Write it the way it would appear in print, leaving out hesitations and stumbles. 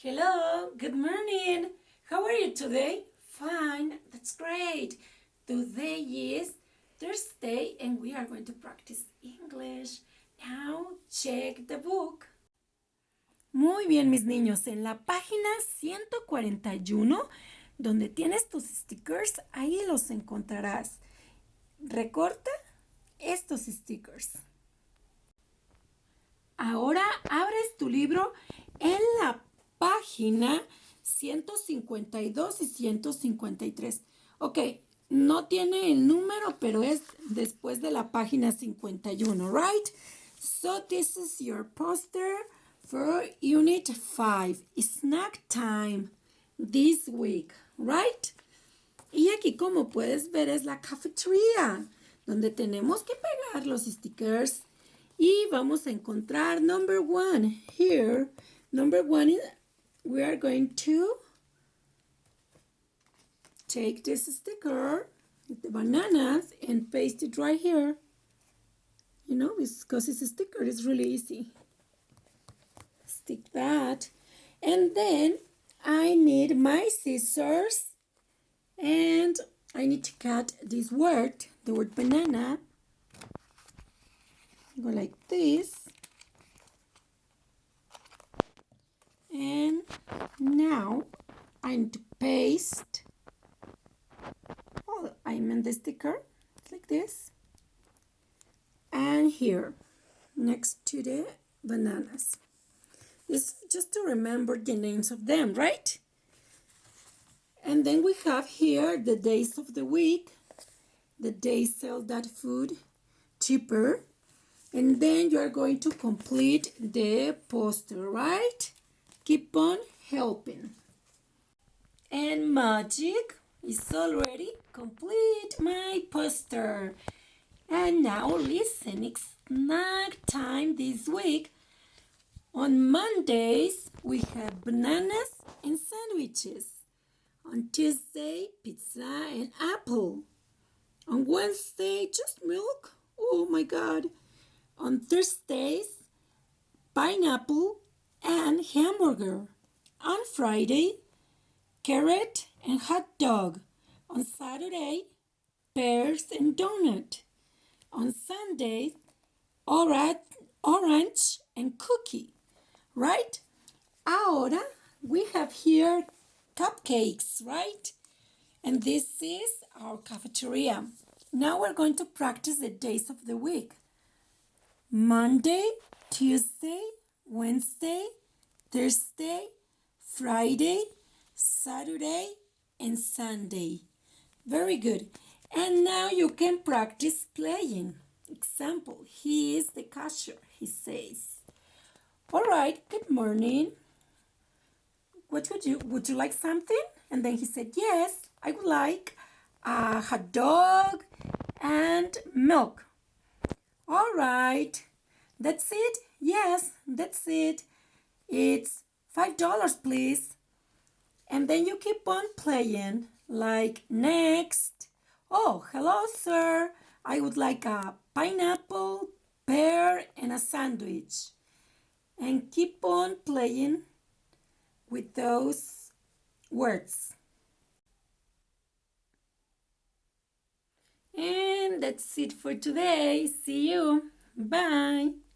Hello, good morning. How are you today? Fine, that's great. Today is Thursday and we are going to practice English. Now check the book. Muy bien, mis niños, en la página 141, donde tienes tus stickers, ahí los encontrarás. Recorta estos stickers. Ahora abres tu libro en la página 152 y 153. Ok, no tiene el número, pero es después de la página 51, right? So this is your poster for Unit 5, Snack Time, this week, right? Y aquí, como puedes ver, es la cafetería, donde tenemos que pegar los stickers. Y vamos a encontrar number 1 here. Number 1 is we are going to take this sticker, the bananas, and paste it right here. You know, because it's a sticker, it's really easy. Stick that. And then I need my scissors and I need to cut this word, the word banana. Go like this. And now I need to paste. Oh, I meant the sticker. It's like this. And here, next to the bananas. It's just to remember the names of them, right? And then we have here the days of the week. The days sell that food cheaper. And then you are going to complete the poster, right? Keep on helping. And magic is already complete my poster. And now listen, it's snack time this week. On Mondays, we have bananas and sandwiches. On Tuesday, pizza and apple. On Wednesday, just milk. Oh my God. On Thursdays, pineapple and hamburger. On Friday, carrot and hot dog. On Saturday, pears and donut. On Sunday, orange and cookie. Right? Ahora we have here cupcakes, right? And this is our cafeteria. Now we're going to practice the days of the week. Monday, Tuesday, Wednesday, Thursday, Friday, Saturday, and Sunday. Very good. And now you can practice playing. Example, he is the cashier, he says. All right, good morning. What would you like something? And then he said, yes, I would like a hot dog and milk. All right, that's it? Yes, that's it. It's $5, please. And then you keep on playing, like next. Oh, hello, sir. I would like a pineapple, pear, and a sandwich. And keep on playing with those words. And that's it for today. See you. Bye.